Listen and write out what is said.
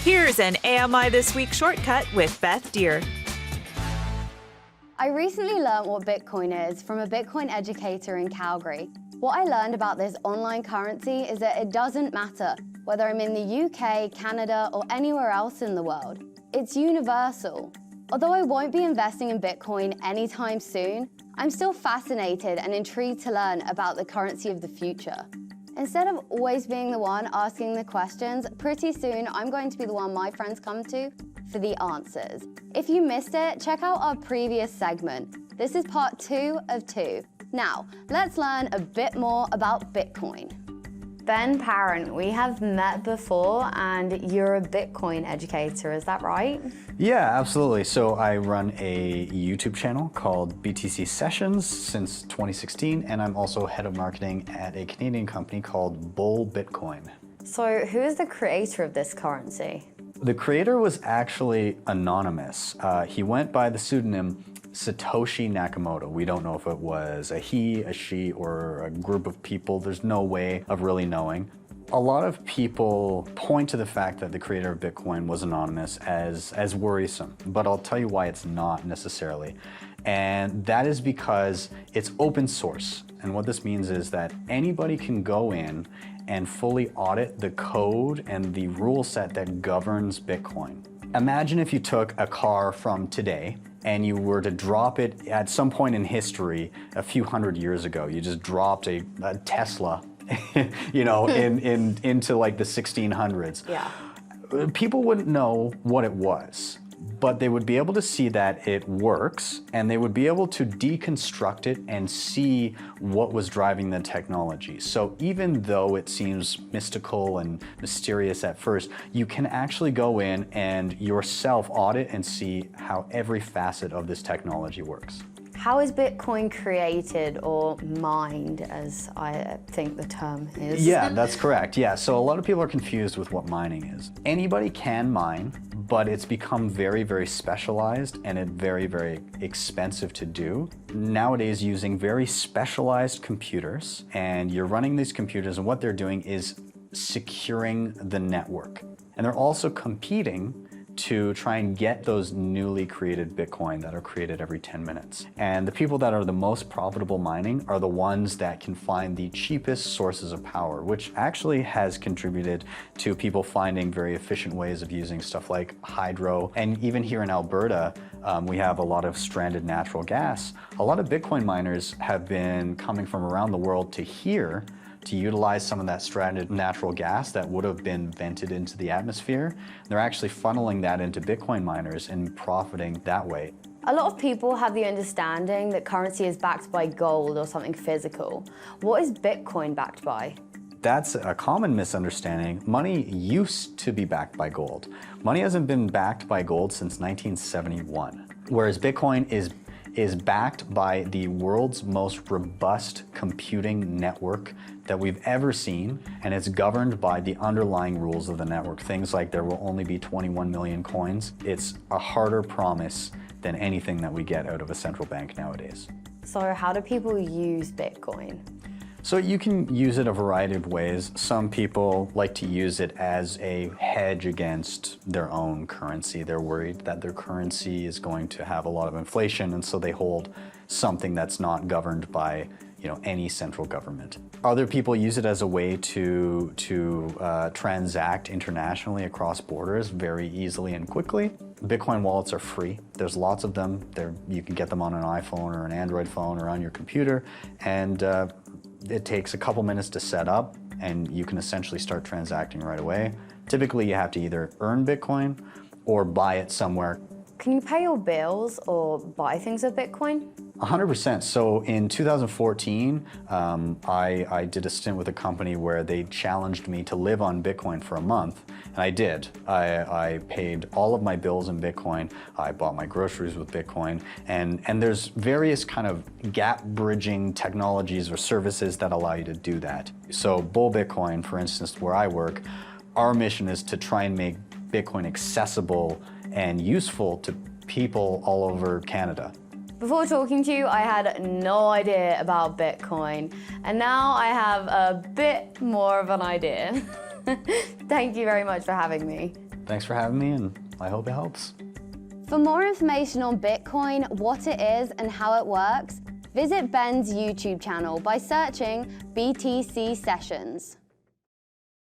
Here's an AMI This Week shortcut with Beth Deer. I recently learned what Bitcoin is from a Bitcoin educator in Calgary. What I learned about this online currency is that it doesn't matter whether I'm in the UK, Canada, or anywhere else in the world. It's universal. Although I won't be investing in Bitcoin anytime soon, I'm still fascinated and intrigued to learn about the currency of the future. Instead of always being the one asking the questions, pretty soon I'm going to be the one my friends come to for the answers. If you missed it, check out our previous segment. This is part 2 of 2. Now, let's learn a bit more about Bitcoin. Ben Parent, we have met before and you're a Bitcoin educator, is that right? Yeah, absolutely. So I run a YouTube channel called BTC Sessions since 2016, and I'm also head of marketing at a Canadian company called Bull Bitcoin. So who is the creator of this currency? The creator was actually anonymous. He went by the pseudonym Satoshi Nakamoto. We don't know if it was a he, a she, or a group of people. There's no way of really knowing. A lot of people point to the fact that the creator of Bitcoin was anonymous as worrisome, but I'll tell you why it's not necessarily. And that is because it's open source. And what this means is that anybody can go in and fully audit the code and the rule set that governs Bitcoin. Imagine if you took a car from today and you were to drop it at some point in history a few hundred years ago. You just dropped a Tesla you know, into like the 1600s. Yeah. People wouldn't know what it was, but they would be able to see that it works, and they would be able to deconstruct it and see what was driving the technology. So even though it seems mystical and mysterious at first, you can actually go in and yourself audit and see how every facet of this technology works. How is Bitcoin created or mined, as I think the term is? Yeah, that's correct. Yeah, so a lot of people are confused with what mining is. Anybody can mine, but it's become very, very specialized and it's very, very expensive to do. Nowadays, using very specialized computers, and you're running these computers, and what they're doing is securing the network. And they're also competing to try and get those newly created Bitcoin that are created every 10 minutes. And the people that are the most profitable mining are the ones that can find the cheapest sources of power, which actually has contributed to people finding very efficient ways of using stuff like hydro. And even here in Alberta, we have a lot of stranded natural gas. A lot of Bitcoin miners have been coming from around the world to here to utilize some of that stranded natural gas that would have been vented into the atmosphere. They're actually funneling that into Bitcoin miners and profiting that way. A lot of people have the understanding that currency is backed by gold or something physical. What is Bitcoin backed by? That's a common misunderstanding. Money used to be backed by gold. Money hasn't been backed by gold since 1971, whereas Bitcoin is backed by the world's most robust computing network that we've ever seen, and it's governed by the underlying rules of the network. Things like there will only be 21 million coins. It's a harder promise than anything that we get out of a central bank nowadays. So how do people use Bitcoin? So you can use it a variety of ways. Some people like to use it as a hedge against their own currency. They're worried that their currency is going to have a lot of inflation, and so they hold something that's not governed by any central government. Other people use it as a way to transact internationally across borders very easily and quickly. Bitcoin wallets are free. There's lots of them. You can get them on an iPhone or an Android phone or on your computer, and it takes a couple minutes to set up, and you can essentially start transacting right away. Typically, you have to either earn Bitcoin or buy it somewhere. Can you pay your bills or buy things with Bitcoin? 100%. So in 2014, I did a stint with a company where they challenged me to live on Bitcoin for a month, and I did. I paid all of my bills in Bitcoin. I bought my groceries with Bitcoin, and there's various kind of gap bridging technologies or services that allow you to do that. So Bull Bitcoin, for instance, where I work, our mission is to try and make Bitcoin accessible and useful to people all over Canada. Before talking to you, I had no idea about Bitcoin, and now I have a bit more of an idea. Thank you very much for having me. Thanks for having me, and I hope it helps. For more information on Bitcoin, what it is, and how it works, visit Ben's YouTube channel by searching BTC Sessions.